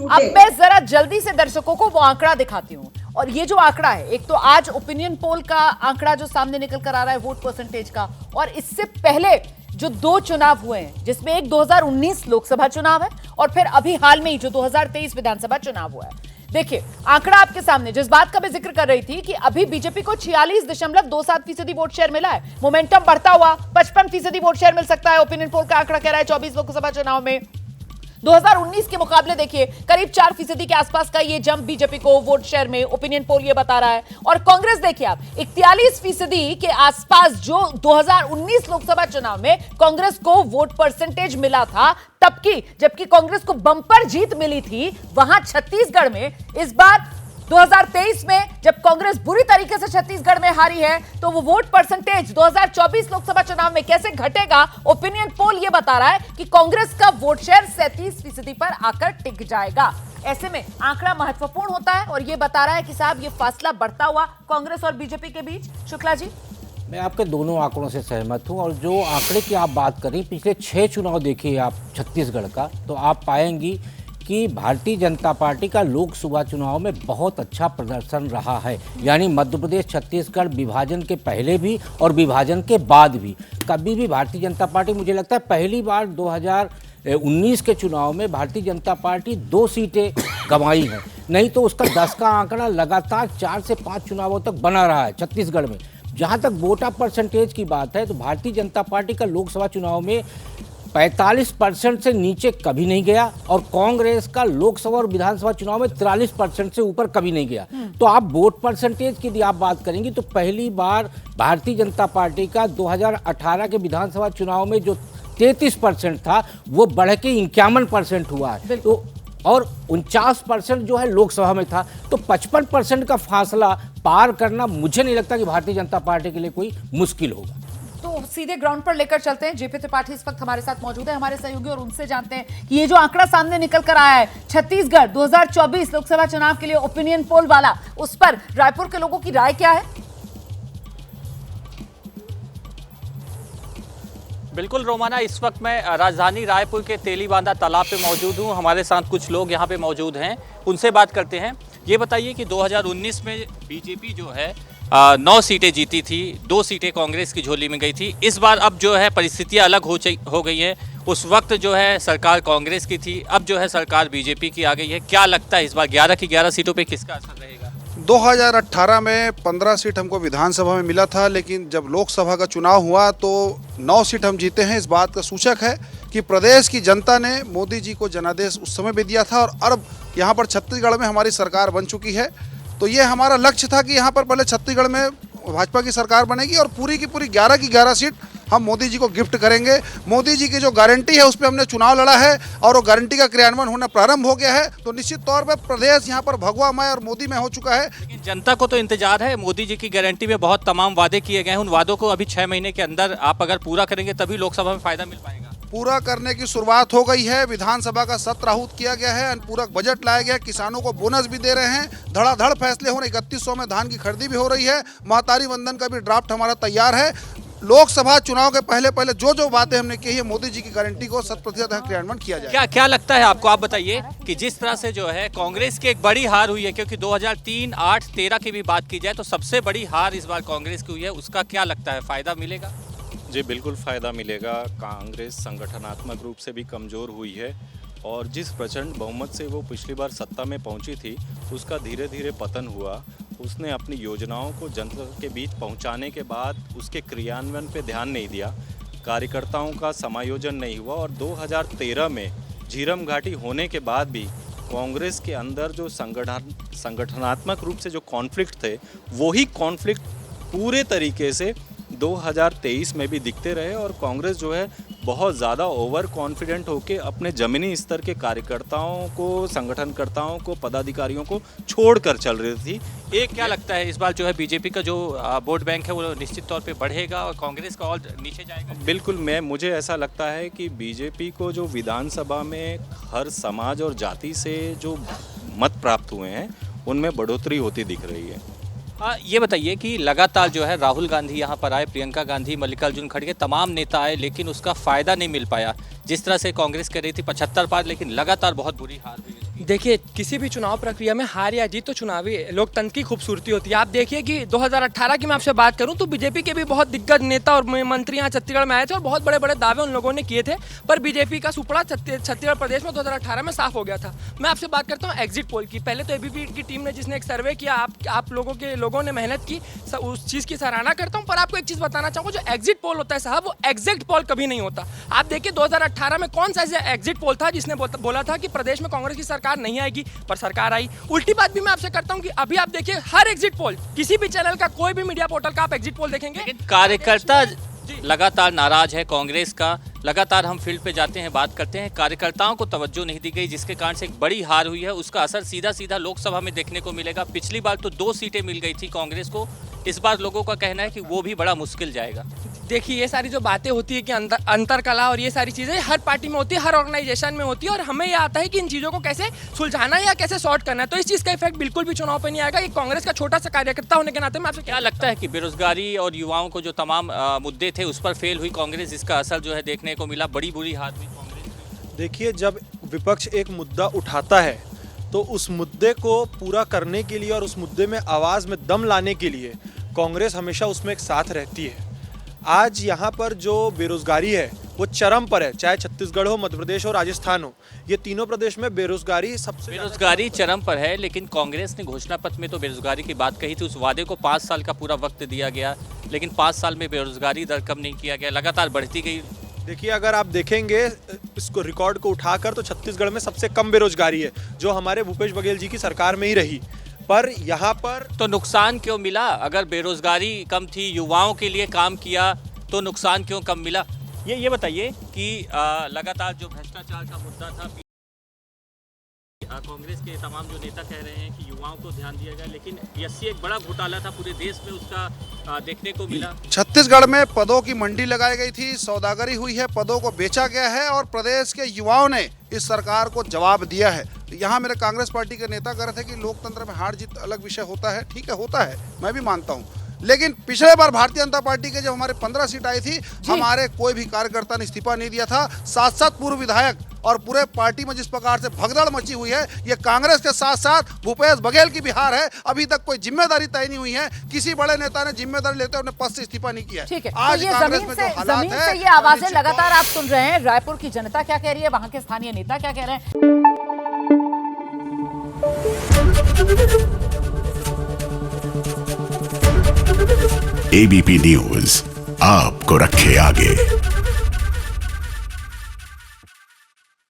अब मैं जरा जल्दी से दर्शकों को वो आंकड़ा दिखाती हूँ। और ये जो आंकड़ा है, एक तो आज ओपिनियन पोल का आंकड़ा जो सामने निकल कर आ रहा है वोट परसेंटेज का, और इससे पहले जो 2 चुनाव हुए हैं, जिसमें एक 2019 लोकसभा चुनाव है और फिर अभी हाल में ही जो 2023 विधानसभा चुनाव हुआ है। देखिए आंकड़ा आपके सामने, जिस बात का मैं जिक्र कर रही थी कि अभी बीजेपी को 46.27% वोट शेयर मिला है। मोमेंटम बढ़ता हुआ 55% वोट शेयर मिल सकता है। ओपिनियन पोल का आंकड़ा कह रहा है 24 लोकसभा चुनाव में 2019 के मुकाबले देखिए करीब 4% के आसपास का ये जंप बीजेपी को वोट शेयर में ओपिनियन पोल ये बता रहा है। और कांग्रेस देखिए आप 41% के आसपास जो 2019 लोकसभा चुनाव में कांग्रेस को वोट परसेंटेज मिला था तब की, जबकि कांग्रेस को बंपर जीत मिली थी वहां छत्तीसगढ़ में। इस बार 2023 में जब कांग्रेस बुरी तरीके से छत्तीसगढ़ में हारी है तो वो वोट परसेंटेज 2024 लोकसभा चुनाव में कैसे घटेगा, ओपिनियन पोल ये बता रहा है कि कांग्रेस का वोट शेयर 37% पर आकर टिक जाएगा। ऐसे में आंकड़ा महत्वपूर्ण होता है और ये बता रहा है कि साहब ये फासला बढ़ता हुआ कांग्रेस और बीजेपी के बीच। शुक्ला जी, मैं आपके दोनों आंकड़ों से सहमत हूं, और जो आंकड़े की आप बात करें, पिछले 6 चुनाव देखिए आप छत्तीसगढ़ का, तो आप पाएंगी कि भारतीय जनता पार्टी का लोकसभा चुनाव में बहुत अच्छा प्रदर्शन रहा है। यानी मध्य प्रदेश छत्तीसगढ़ विभाजन के पहले भी और विभाजन के बाद भी कभी भी भारतीय जनता पार्टी, मुझे लगता है पहली बार 2019 के चुनाव में भारतीय जनता पार्टी 2 सीटें गंवाई हैं, नहीं तो उसका 10 का आंकड़ा लगातार 4 से 5 चुनावों तक बना रहा है छत्तीसगढ़ में। जहाँ तक वोट परसेंटेज की बात है तो भारतीय जनता पार्टी का लोकसभा चुनाव में 45% से नीचे कभी नहीं गया, और कांग्रेस का लोकसभा और विधानसभा चुनाव में 43% से ऊपर कभी नहीं गया। तो आप वोट परसेंटेज की यदि आप बात करेंगी तो पहली बार भारतीय जनता पार्टी का 2018 के विधानसभा चुनाव में जो 33% था वो बढ़ के 51% हुआ है, तो और 49% जो है लोकसभा में था। तो 55% का फासला पार करना मुझे नहीं लगता कि भारतीय जनता पार्टी के लिए कोई मुश्किल होगा। तो सीधे ग्राउंड पर लेकर चलते हैं। जेपी त्रिपाठी इस वक्त हमारे साथ मौजूद है, हमारे सहयोगी, और उनसे जानते हैं कि ये जो आंकड़ा सामने निकल कर आया है छत्तीसगढ़ 2024 लोकसभा चुनाव के लिए ओपिनियन पोल वाला, उस पर रायपुर के लोगों की राय क्या है। बिल्कुल रोमाना, इस वक्त मैं राजधानी रायपुर के तेलीबांधा तालाब पे मौजूद हूँ। हमारे साथ कुछ लोग यहाँ पे मौजूद हैं, उनसे बात करते हैं। ये बताइए कि 2019 में बीजेपी जो है 9 सीटें जीती थी, 2 सीटें कांग्रेस की झोली में गई थी। इस बार अब जो है परिस्थितियाँ अलग हो गई हैं। उस वक्त जो है सरकार कांग्रेस की थी, अब जो है सरकार बीजेपी की आ गई है। क्या लगता है इस बार 11 की 11 सीटों पे किसका असर रहेगा? 2018 में 15 सीट हमको विधानसभा में मिला था, लेकिन जब लोकसभा का चुनाव हुआ तो 9 सीट हम जीते हैं। इस बात का सूचक है कि प्रदेश की जनता ने मोदी जी को जनादेश उस समय भी दिया था, और अब यहाँ पर छत्तीसगढ़ में हमारी सरकार बन चुकी है। तो ये हमारा लक्ष्य था कि यहाँ पर पहले छत्तीसगढ़ में भाजपा की सरकार बनेगी और पूरी की पूरी 11 की 11 सीट हम मोदी जी को गिफ्ट करेंगे। मोदी जी की जो गारंटी है उस पर हमने चुनाव लड़ा है और वो गारंटी का क्रियान्वयन होना प्रारंभ हो गया है। तो निश्चित तौर पर प्रदेश यहाँ पर भगवामय और मोदी में हो चुका है। लेकिन जनता को तो इंतजार है, मोदी जी की गारंटी में बहुत तमाम वादे किए गए हैं। उन वादों को अभी 6 महीने के अंदर आप अगर पूरा करेंगे तभी लोकसभा में फायदा मिल पाएगा। पूरा करने की शुरुआत हो गई है, विधानसभा का सत्र आहूत किया गया है, अनुपूरक बजट लाया गया है, किसानों को बोनस भी दे रहे हैं, धड़ाधड़ फैसले हो रहे, 3100 में धान की खरीदी भी हो रही है, महतारी वंदन का भी ड्राफ्ट हमारा तैयार है। लोकसभा चुनाव के पहले जो बातें हमने की है, मोदी जी की गारंटी को 100% क्रियान्वयन किया जाए। क्या लगता है आपको? आप बताइए कि जिस तरह से जो है कांग्रेस की एक बड़ी हार हुई है, क्योंकि 2003, 8, 13 की भी बात की जाए तो सबसे बड़ी हार इस बार कांग्रेस की हुई है, उसका क्या लगता है फायदा मिलेगा? जी बिल्कुल फ़ायदा मिलेगा। कांग्रेस संगठनात्मक रूप से भी कमज़ोर हुई है, और जिस प्रचंड बहुमत से वो पिछली बार सत्ता में पहुंची थी उसका धीरे धीरे पतन हुआ। उसने अपनी योजनाओं को जनता के बीच पहुंचाने के बाद उसके क्रियान्वयन पे ध्यान नहीं दिया, कार्यकर्ताओं का समायोजन नहीं हुआ, और 2013 में झीरम घाटी होने के बाद भी कांग्रेस के अंदर जो संगठनात्मक रूप से जो कॉन्फ्लिक्ट थे वही कॉन्फ्लिक्ट पूरे तरीके से 2023 में भी दिखते रहे, और कांग्रेस जो है बहुत ज़्यादा ओवर कॉन्फिडेंट होकर अपने ज़मीनी स्तर के कार्यकर्ताओं को, संगठनकर्ताओं को, पदाधिकारियों को छोड़कर चल रही थी। एक क्या लगता है इस बार जो है बीजेपी का जो वोट बैंक है वो निश्चित तौर पे बढ़ेगा और कांग्रेस का और नीचे जाएगा? बिल्कुल, मुझे ऐसा लगता है कि बीजेपी को जो विधानसभा में हर समाज और जाति से जो मत प्राप्त हुए हैं उनमें बढ़ोतरी होती दिख रही है। ये बताइए कि लगातार जो है राहुल गांधी यहाँ पर आए, प्रियंका गांधी, मल्लिकार्जुन खड़गे, तमाम नेता आए, लेकिन उसका फ़ायदा नहीं मिल पाया। जिस तरह से कांग्रेस कर रही थी 75 पार, लेकिन लगातार बहुत बुरी हार हुई। देखिए, किसी भी चुनाव प्रक्रिया में हार या जीत तो चुनावी लोकतंत्र की खूबसूरती होती है। आप देखिए कि 2018 की मैं आपसे बात करूं तो बीजेपी के भी बहुत दिग्गज नेता और मंत्री यहाँ छत्तीसगढ़ में आए थे और बहुत बड़े बड़े दावे उन लोगों ने किए थे, पर बीजेपी का सुपड़ा छत्तीसगढ़ प्रदेश में 2018 में साफ हो गया था। मैं आपसे बात करता हूँ एग्जिट पोल की। पहले तो एबीपी की टीम ने जिसने एक सर्वे किया, आप लोगों ने मेहनत की, उस चीज़ की सराहना करता हूँ। पर आपको एक चीज़ बताना चाहूँगा, जो एग्जिट पोल होता है साहब, वो एग्जैक्ट पोल कभी नहीं होता। आप देखिए 2018 में कौन सा ऐसा एग्जिट पोल था जिसने बोला था कि प्रदेश में कांग्रेस की सरकार नहीं आएगी, पर सरकार आई। उल्टी बात भी मैं आपसे करता हूं कि अभी आप देखिए हर एग्जिट पोल, किसी भी चैनल का, कोई भी मीडिया पोर्टल का आप एग्जिट पोल देखेंगे, लेकिन कार्यकर्ता लगातार नाराज है कांग्रेस का। लगातार हम फील्ड पे जाते हैं, बात करते हैं, कार्यकर्ताओं को तवज्जो नहीं दी गई, जिसके कारण से एक बड़ी हार हुई है। उसका असर सीधा सीधा लोकसभा में देखने को मिलेगा। पिछली बार तो 2 सीटें मिल गई थी कांग्रेस को, इस बार लोगों का कहना है कि वो भी बड़ा मुश्किल जाएगा। देखिए ये सारी जो बातें होती है कि अंतर कला और ये सारी चीज़ें हर पार्टी में होती है, हर ऑर्गेनाइजेशन में होती है, और हमें ये आता है कि इन चीज़ों को कैसे सुलझाना है या कैसे सॉर्ट करना है। तो इस चीज़ का इफेक्ट बिल्कुल भी चुनाव पे नहीं आएगा। ये कांग्रेस का छोटा सा कार्यकर्ता होने के नाते मैं आपसे क्या लगता है कि बेरोजगारी और युवाओं को जो तमाम मुद्दे थे उस पर फेल हुई कांग्रेस, इसका असर जो है देखने को मिला, बड़ी बुरी हार हुई कांग्रेस? देखिए, जब विपक्ष एक मुद्दा उठाता है तो उस मुद्दे को पूरा करने के लिए और उस मुद्दे में आवाज़ में दम लाने के लिए कांग्रेस हमेशा उसमें एक साथ रहती है। आज यहाँ पर जो बेरोजगारी है वो चरम पर है, चाहे छत्तीसगढ़ हो, मध्य प्रदेश हो, राजस्थान हो, ये तीनों प्रदेश में बेरोजगारी चरम पर है। लेकिन कांग्रेस ने घोषणा पत्र में तो बेरोजगारी की बात कही थी, उस वादे को 5 साल का पूरा वक्त दिया गया, लेकिन 5 साल में बेरोजगारी दर कम नहीं किया गया, लगातार बढ़ती गई। देखिए, अगर आप देखेंगे इसको रिकॉर्ड को उठाकर तो छत्तीसगढ़ में सबसे कम बेरोजगारी है, जो हमारे भूपेश बघेल जी की सरकार में ही रही। पर यहाँ पर तो नुकसान क्यों मिला? अगर बेरोजगारी कम थी, युवाओं के लिए काम किया, तो नुकसान क्यों कम मिला? ये बताइए कि लगातार जो भ्रष्टाचार का मुद्दा था, कांग्रेस के तमाम जो नेता कह रहे हैं कि युवाओं को ध्यान दिया गया, लेकिन एससी एक बड़ा घोटाला था, पूरे देश में उसका देखने को मिला। छत्तीसगढ़ में पदों की मंडी लगाई गई थी, सौदागरी हुई है, पदों को बेचा गया है और प्रदेश के युवाओं ने इस सरकार को जवाब दिया है। यहाँ मेरे कांग्रेस पार्टी के नेता कह रहे थे कि लोकतंत्र में हार जीत अलग विषय होता है। ठीक है, होता है, मैं भी मानता हूँ, लेकिन पिछले बार भारतीय जनता पार्टी के जब हमारे 15 सीट आई थी, हमारे कोई भी कार्यकर्ता ने इस्तीफा नहीं दिया था। 7 पूर्व विधायक और पूरे पार्टी में जिस प्रकार से भगदड़ मची हुई है, ये कांग्रेस के साथ साथ भूपेश बघेल की बिहार है। अभी तक कोई जिम्मेदारी तय नहीं हुई है, किसी बड़े नेता ने जिम्मेदारी लेते हुए अपने पद से इस्तीफा नहीं किया। ठीक है, आज तो ये कांग्रेस में जो हालात जमीन है, से ये आवाजें लगातार आप सुन रहे हैं। रायपुर की जनता क्या कह रही है, वहां के स्थानीय नेता क्या कह रहे हैं। एबीपी न्यूज आपको रखे आगे।